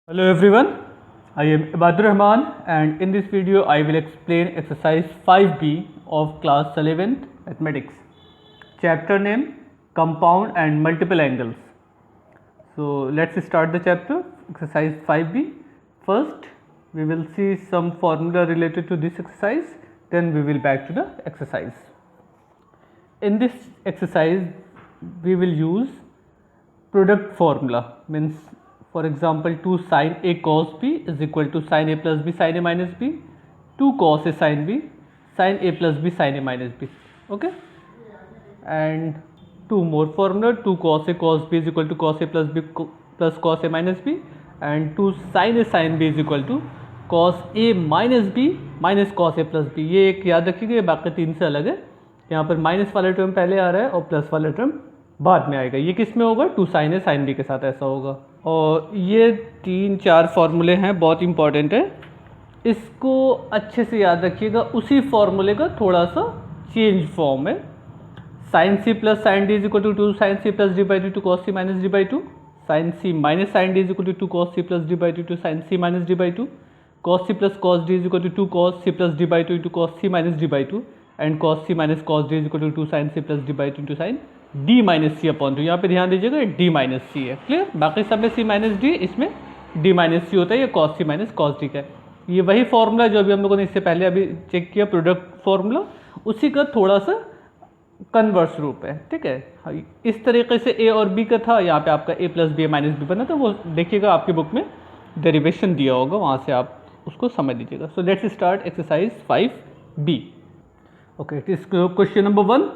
Hello everyone, I am Ibadur Rahman and in this video I will explain exercise 5B of class 11th mathematics. Chapter name compound and multiple angles. So let's start the chapter exercise 5B. First we will see some formula related to this exercise, then we will back to the exercise. In this exercise we will use product formula, means for example 2 sin a cos b is equal to sin a plus b sin a minus b, 2 cos a sin b sin a plus b sin a minus b. Okay, and two more formula, 2 cos a cos b is equal to cos a plus b plus cos a minus b, and 2 sin a sin b is equal to cos a minus b minus cos a plus b. ये एक याद रखिएगा, बाकी तीन से अलग है. यहाँ पर माइनस वाला टर्म पहले आ रहा है और प्लस वाला टर्म बाद में आएगा. ये किस में होगा? 2 sin a sin b के साथ ऐसा होगा. और ये 3-4 फार्मूले हैं, बहुत इंपॉर्टेंट है, इसको अच्छे से याद रखिएगा. उसी फार्मूले का थोड़ा सा चेंज फॉर्म है. Sine C plus sine D is equal to 2 sine C plus D by two cos C minus D by two, sine C minus sine D is equal to 2 cos C plus D by two sine C minus D by two, cos C plus cos D is equal to 2 cos C plus D by two cos C minus D by to, and cos C minus cos D is equal to 2 sine C plus D by two sine D minus C upon two. यहाँ पे ध्यान दीजिएगा D minus सी है. Clear? बाकी सब में सी minus D, इसमें D minus सी होता है. ये cos C minus cos D का है. ये वही फॉर्मूला जो अभी हम लोगों ने इससे पहले अभी चेक किया, प्रोडक्ट फॉर्मूला, उसी का थोड़ा सा कन्वर्स रूप है. ठीक है, इस तरीके से ए और बी का था, यहाँ पे आपका ए प्लस बी माइनस बी बना था. वो देखिएगा आपकी बुक में डेरिवेशन दिया होगा, वहाँ से आप उसको समझ लीजिएगा. So let's start exercise 5B. Okay, it is question number 1.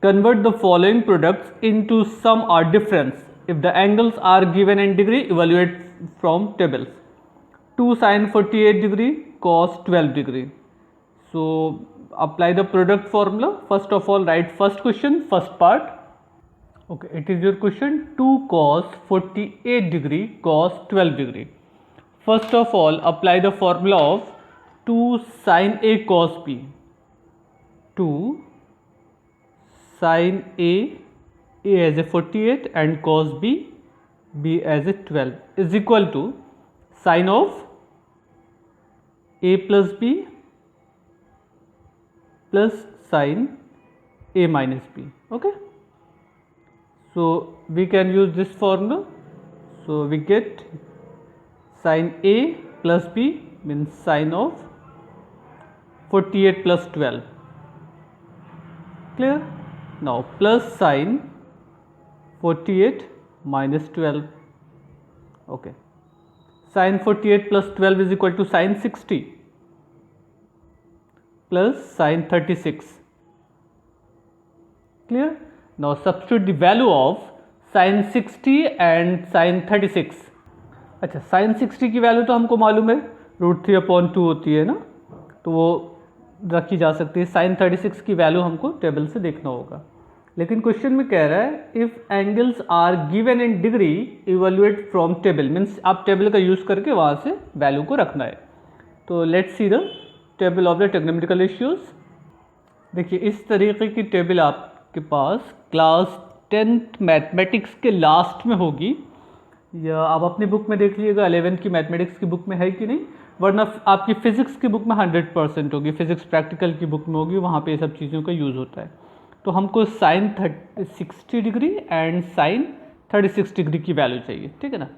Convert the following products into sum or difference. If the angles are given in degree, evaluate from tables. 2 sin 48 degree, cos 12 degree. So apply the product formula. First of all, write first question, first part. Okay, it is your question. 2 cos 48 degree, cos 12 degree. First of all, apply the formula of 2 sin A cos B. 2 sin A as a 48 and cos B as a 12 is equal to sin of A plus B plus sin A minus B. Okay, so we can use this formula. So we get sin A plus B means sin of 48 plus 12. Clear? Now plus sin 48 minus 12. Okay, sin 48 plus 12 is equal to sin 60 plus sin 36. Clear? Now substitute the value of sin 60 and sin 36. अच्छा, sin 60 की value तो हमको मालूम है, √3/2 होती है ना, तो वो रखी जा सकती है. sin 36 की वैल्यू हमको टेबल से देखना होगा. लेकिन क्वेश्चन में कह रहा है if angles are given in degree evaluate from table, means आप टेबल का यूज़ करके वहाँ से वैल्यू को रखना है. तो let's see the table of the trigonometrical ratios. देखिए इस तरीके की टेबल आपके पास क्लास 10th मैथमेटिक्स के लास्ट में होगी, या आप अपनी बुक में देख लीजिएगा 11th की मैथमेटिक्स की बुक में है कि नहीं, वरना आपकी फिजिक्स की बुक में 100% होगी, फिजिक्स प्रैक्टिकल की बुक में होगी, वहाँ पे ये सब चीज़ों का यूज़ होता है. तो हमको sine 60 degree and sine 36 degree की वैल्यू चाहिए. ठीक है ना,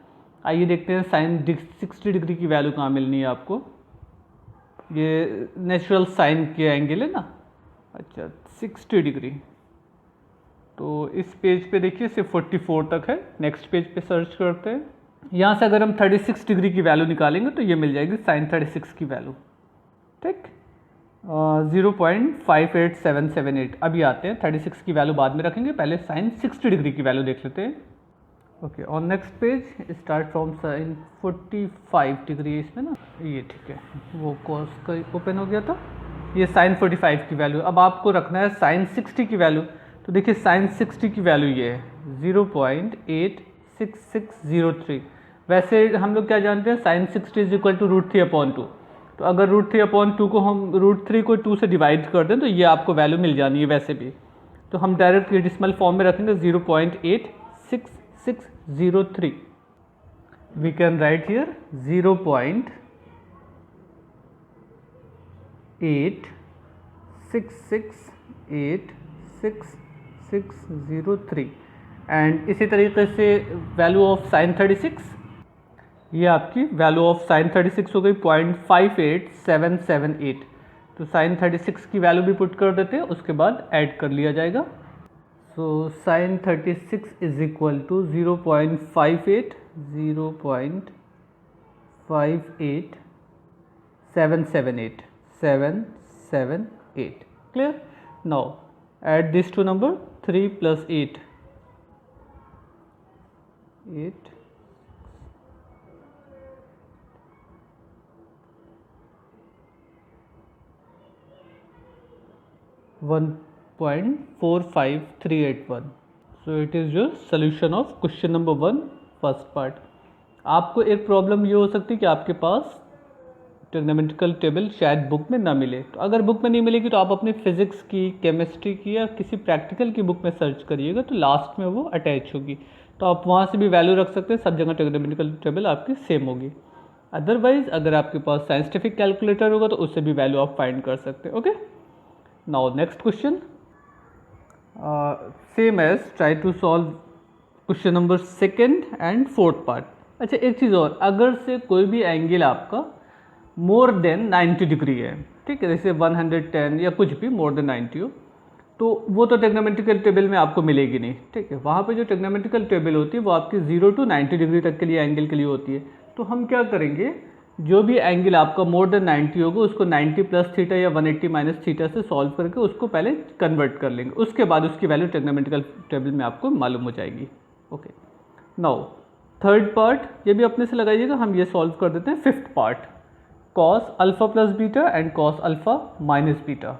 आइए देखते हैं साइन 60 डिग्री की वैल्यू कहाँ मिलनी है आपको. ये नेचुरल साइन के एंगल है ना. अच्छा, 60 डिग्री तो इस पेज पे देखिए सिर्फ 44 तक है. नेक्स्ट पेज पे सर्च करते हैं. यहाँ से अगर हम 36 डिग्री की वैल्यू निकालेंगे तो ये मिल जाएगी साइन 36 की वैल्यू. ठीक, 0.58778. अभी आते हैं, 36 की वैल्यू बाद में रखेंगे, पहले साइन 60 डिग्री की वैल्यू देख लेते हैं. Okay, on next page start from sine 45 degree. इसमें ना ये ठीक है, वो कॉस का ओपन हो गया था. ये साइन 45 की वैल्यू. अब आपको रखना है साइन 60 की वैल्यू. तो देखिए साइन 60 की वैल्यू ये है 0.86603. वैसे हम लोग क्या जानते हैं, साइन 60 इज इक्वल टू √3/2. तो अगर √3/2 को हम √3 को 2 से डिवाइड कर दें तो ये आपको वैल्यू मिल जानी है वैसे भी. तो हम डायरेक्ट डेसिमल फॉर्म में रखेंगे 0.86603. we can write here 0.86686603 and इसी तरीके से वैल्यू ऑफ साइन 36, ये आपकी वैल्यू ऑफ साइन 36 हो गई 0.58778। तो साइन 36 की वैल्यू भी पुट कर देते हैं, उसके बाद ऐड कर लिया जाएगा। So sine 36 is equal to 0.58 clear. Now add these two number 3 plus 8 1.45381. So it is your solution of question number 1 first part. आपको एक प्रॉब्लम ये हो सकती है कि आपके पास ट्रिग्नोमेट्रिकल टेबल शायद बुक में ना मिले, तो अगर बुक में नहीं मिलेगी तो आप अपनी फिजिक्स की, केमिस्ट्री की या किसी प्रैक्टिकल की बुक में सर्च करिएगा, तो लास्ट में वो अटैच होगी, तो आप वहाँ से भी वैल्यू रख सकते हैं, सब जगह ट्रिग्नोमेट्रिकल टेबल आपकी सेम होगी। अदरवाइज अगर आपके पास साइंटिफिक कैलकुलेटर होगा तो उससे भी वैल्यू आप फाइंड कर सकते हैं। Okay, now next question, same as try to solve question number 2nd and 4th part. अच्छा एक चीज़ और, अगर से कोई भी एंगल आपका मोर देन 90 डिग्री है, ठीक है, जैसे 110 या कुछ भी मोर देन 90 हो, तो वो तो ट्रिग्नोमेट्रिकल टेबल में आपको मिलेगी नहीं, ठीक है। वहाँ पे जो ट्रिग्नोमेट्रिकल टेबल होती है वो आपकी 0 to 90 डिग्री तक के लिए एंगल के लिए होती है। तो हम क्या करेंगे, जो भी एंगल आपका मोर देन 90 होगा उसको 90 प्लस थीटा या 180 माइनस थीटा से सॉल्व करके उसको पहले कन्वर्ट कर लेंगे, उसके बाद उसकी वैल्यू ट्रिग्नोमेट्रिकल टेबल में आपको मालूम हो जाएगी। ओके, नाउ 3rd पार्ट, ये भी अपने से लगाइएगा, हम ये सॉल्व कर देते हैं 5th part, cos alpha plus beta and cos alpha minus beta.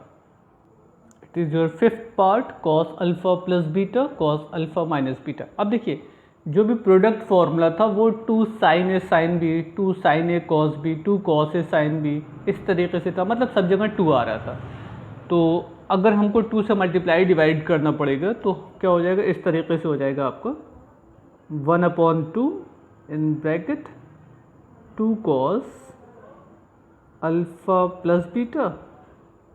It is your 5th part, cos alpha plus beta cos alpha minus beta. अब देखिए जो भी प्रोडक्ट फॉर्मूला था वो 2 sin a sin b, 2 sin a cos b, 2 cos a sin b, इस तरीके से था, मतलब सब जगह 2 आ रहा था। तो अगर हमको 2 से मल्टीप्लाई डिवाइड करना पड़ेगा तो क्या हो जाएगा, इस तरीके से हो जाएगा आपका 1/2 in bracket 2 cos alpha plus beta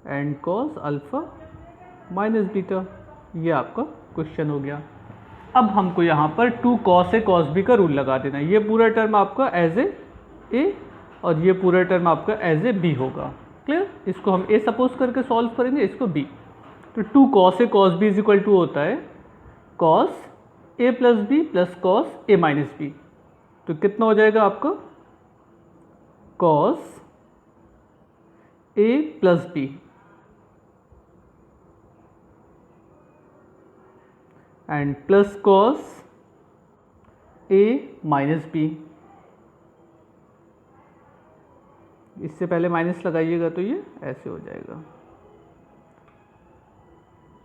and cos alpha minus beta. ये आपका क्वेश्चन हो गया। अब हमको यहाँ पर 2 cos a cos b का रूल लगा देना है। ये पूरा टर्म आपका एज ए और ये पूरा टर्म आपका एज ए बी होगा। क्लियर, इसको हम a सपोज करके सॉल्व करेंगे, इसको b। तो 2 cos a cos b is equal to होता है cos a plus B plus cos a minus B. तो कितना हो जाएगा आपका cos a plus B and plus cos a minus B. इससे पहले माइनस लगाइएगा तो ये ऐसे हो जाएगा।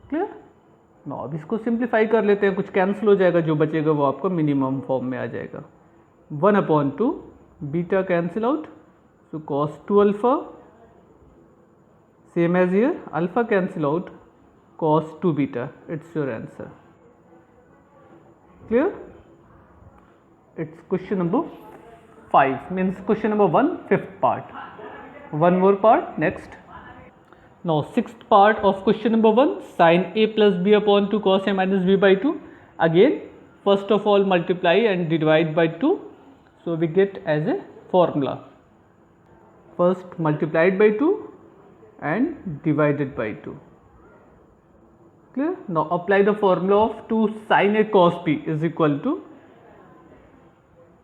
क्लियर, नो अब इसको सिंप्लीफाई कर लेते हैं, कुछ कैंसिल हो जाएगा, जो बचेगा वो आपका मिनिमम फॉर्म में आ जाएगा। 1/2 beta cancel out, so cos 2 alpha same as here, alpha cancel out cos 2 beta. It's your answer. Clear? It's question number 5, means question number 1 5th part. One more part next. Now 6th part of question number 1, sin a plus b upon 2 cos a minus b by 2. Again first of all multiply and divide by 2, so we get as a formula, first multiplied by 2 and divided by 2. Clear? Now apply the formula of 2 sin a cos b is equal to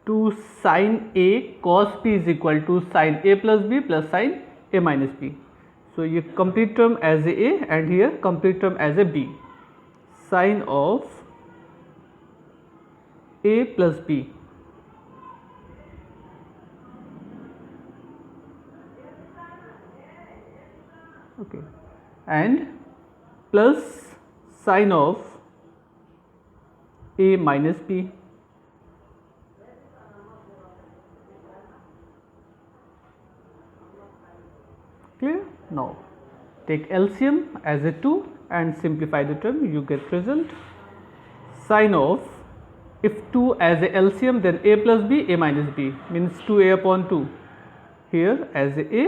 2 sin a cos b is equal to sin a plus b plus sin a minus b. So ये complete term as a and here complete term as a b. Sin of a plus b okay and plus sin of a minus b। Clear? Now take LCM as a 2 and simplify the term, you get result sin of if 2 as a LCM, then a plus b, a minus b, means 2a upon 2 here as a,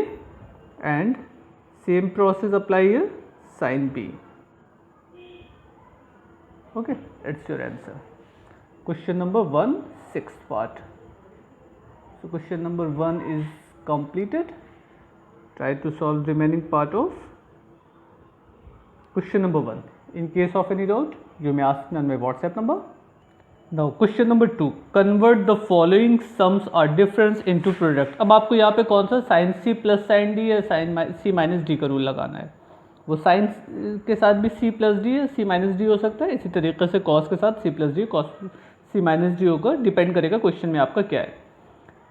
and same process apply here, sin b. Okay, that's your answer. Question number 1, sixth part. So question number 1 is completed. Try to solve the remaining part of question number 1. In case of any doubt, you may ask me on my WhatsApp number. Now question number 2, convert the following sums or difference into product. अब आपको यहाँ पे कौन सा sin c plus sin d या sin c minus D का rule लगाना है. वो sin के साथ भी c प्लस डी या c माइनस डी हो सकता है, इसी तरीके से cos के साथ c plus D cos c minus D होगा, डिपेंड करेगा क्वेश्चन में आपका क्या है.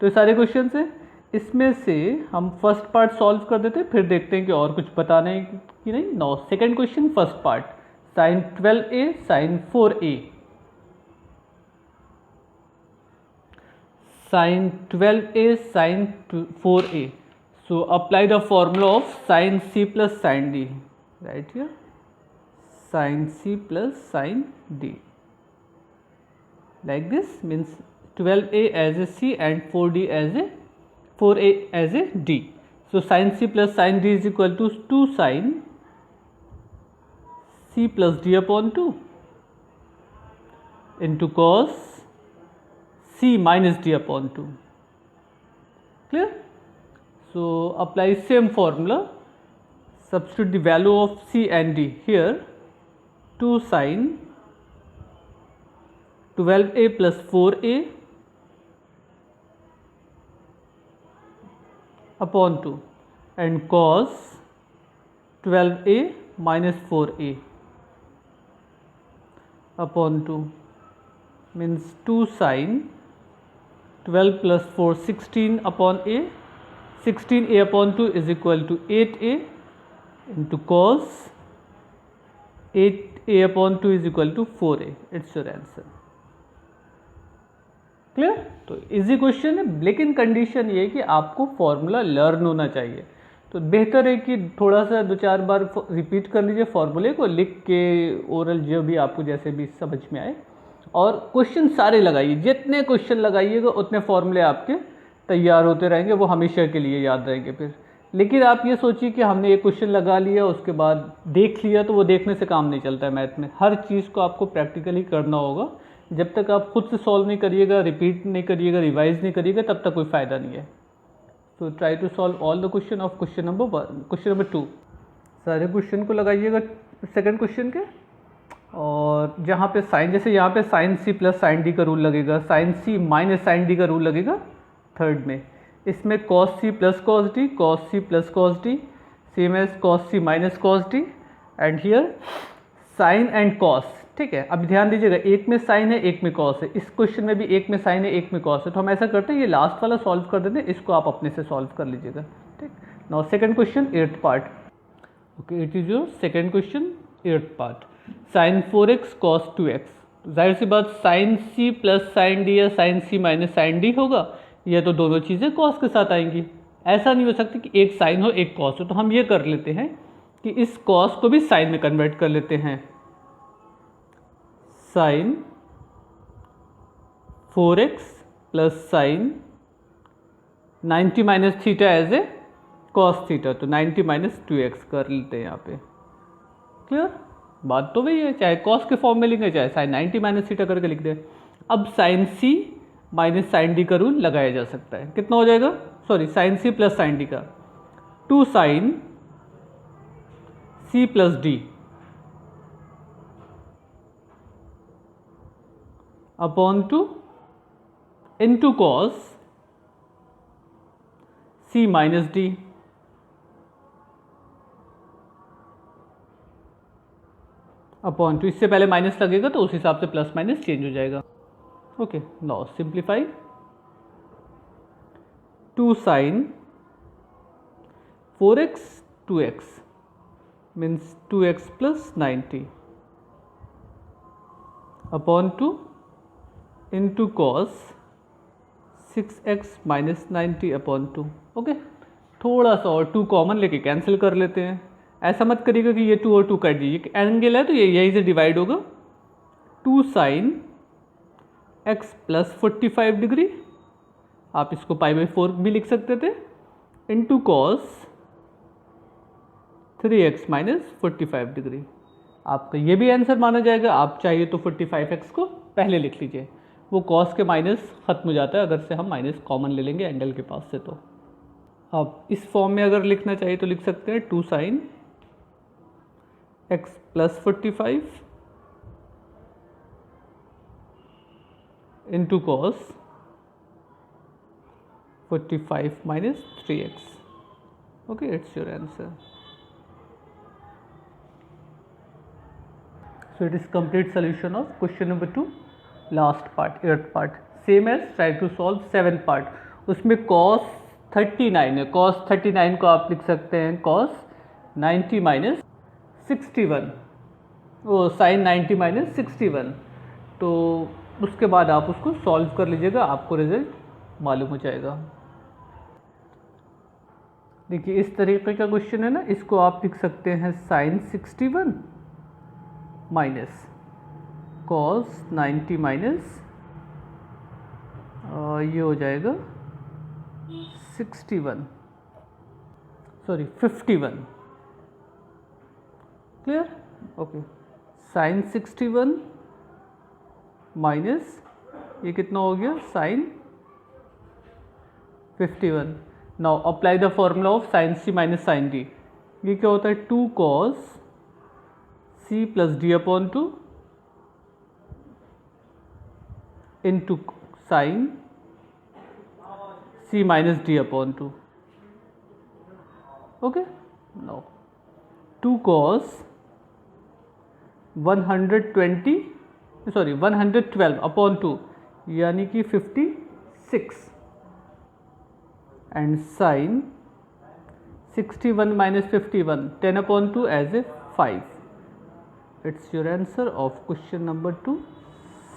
तो ये सारे क्वेश्चन से इसमें से हम फर्स्ट पार्ट सॉल्व कर देते हैं, फिर देखते हैं कि और कुछ बताना है कि नहीं. No second question, first part, sin 12a sin 4a, sin 12a sin 4a. So apply the formula of sin c plus sin d, right here, sin c plus sin d, like this, means 12a as a c and 4d as a 4a as a d. So sin c plus sin d is equal to 2 sin c plus d upon 2 into cos c minus d upon 2. Clear? So apply same formula, substitute the value of c and d here, 2 sin 12a plus 4a upon 2 and cos 12a minus 4a upon 2, means 2 sin 12 plus 4 16 upon a, 16a upon 2 is equal to 8a into cos 8a upon 2 is equal to 4a. It's your answer. Clear? तो easy question है, लेकिन condition ये है कि आपको formula learn होना चाहिए. तो बेहतर है कि थोड़ा सा 2-4 बार रिपीट कर लीजिए फॉर्मूले को, लिख के ओरल जो भी आपको जैसे भी समझ में आए, और क्वेश्चन सारे लगाइए. जितने क्वेश्चन लगाइएगा उतने फॉर्मूले आपके तैयार होते रहेंगे, वो हमेशा के लिए याद रहेंगे फिर. लेकिन आप ये सोचिए कि हमने एक क्वेश्चन लगा लिया, उसके बाद देख लिया, तो वो देखने से काम नहीं चलता है. मैथ में हर चीज़ को आपको प्रैक्टिकली करना होगा. जब तक आप खुद से सॉल्व नहीं करिएगा, रिपीट नहीं करिएगा, रिवाइज नहीं करिएगा, तब तक कोई फ़ायदा नहीं है. So try to solve all the question of question number 1. Question number 2 सारे क्वेश्चन को लगाइएगा सेकंड क्वेश्चन के, और जहाँ पे साइन, जैसे यहाँ पे sine C plus sine D का रूल लगेगा, sine C minus sine D का रूल लगेगा थर्ड में. इसमें cos C plus cos D, cos C plus cos D, same as cos C minus cos D, and here sine and cos. ठीक है, अब ध्यान दीजिएगा, एक में साइन है एक में कॉस है. इस क्वेश्चन में भी एक में साइन है एक में कॉस है. तो हम ऐसा करते हैं, ये लास्ट वाला सॉल्व कर देते हैं, इसको आप अपने से सॉल्व कर लीजिएगा. ठीक. Now second question, 8th part. Okay, it is your second question, 8th part. Sine 4x cos 2x. जाहिर सी बात, sine C plus sine D या sine C minus sine D होगा, या तो दोनों चीज़ें कॉस के साथ आएंगी. ऐसा नहीं हो सकती कि एक साइन हो एक कॉस हो. तो हम ये कर लेते हैं कि इस कॉस को भी साइन में कन्वर्ट कर लेते हैं. Sine 4x plus sine 90 minus theta as a cos theta, तो 90 माइनस 2x कर लेते हैं यहाँ पे. क्लियर? बात तो वही है, चाहे कॉस के फॉर्म में लिखें चाहे साइन 90 माइनस थीटा करके लिख दें. अब sine C minus sine D का रूल लगाया जा सकता है. कितना हो जाएगा? Sorry, sine C plus sine D का 2 sine C plus D upon 2 into cos C minus D upon 2. इससे पहले माइनस लगेगा तो उस हिसाब से प्लस माइनस चेंज हो जाएगा. Okay, now simplify. 2 sine 4x 2x means 2x plus 90 upon 2 into cos 6x minus 90 upon 2. Okay, थोड़ा सा और 2 कॉमन लेके कैंसिल कर लेते हैं. ऐसा मत करिएगा कि ये 2 और 2 काट दीजिए, एंगल है तो ये यहीं से डिवाइड होगा. 2 साइन x प्लस 45 डिग्री, आप इसको π/4 भी लिख सकते थे, into cos 3x minus 45 degree. आपका ये भी आंसर माना जाएगा। आप चाहिए तो 45x को पहले लिख लीजिए, वो कॉस के माइनस ख़त्म हो जाता है अगर से हम माइनस कॉमन ले लेंगे एंगल के पास से। तो अब इस फॉर्म में अगर लिखना चाहिए तो लिख सकते हैं 2 sin x plus 45 into cos 45 minus 3x। Okay, it's your answer. So it is complete solution of question number 2, last part, 8th part, same as try to solve 7th part। उसमें cos 39 है, cos 39 को आप लिख सकते हैं cos 90 minus 61, वो sin 90 minus 61। तो उसके बाद आप उसको सॉल्व कर लीजिएगा, आपको रिजल्ट मालूम हो जाएगा। देखिए इस तरीके का क्वेश्चन है ना, इसको आप लिख सकते हैं sin 61 माइनस कॉस 90 माइनस ये हो जाएगा 51 क्लियर। ओके, साइन 61 माइनस ये कितना हो गया sine 51। Now apply the formula of sine C minus sine D. ये क्या होता है 2 cos c plus D upon 2 into sine c minus D upon 2। Okay, now 2 cos 112 upon 2 यानी कि 56 and sine 61 minus 51 10 upon 2 as a 5। It's your answer of question number 2,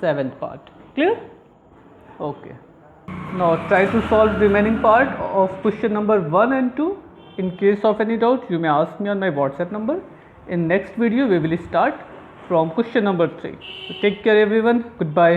7th part. Clear? Okay. Now try to solve remaining part of question number 1 and 2. In case of any doubt, you may ask me on my WhatsApp number. In next video, we will start from question number 3. So take care everyone. Goodbye.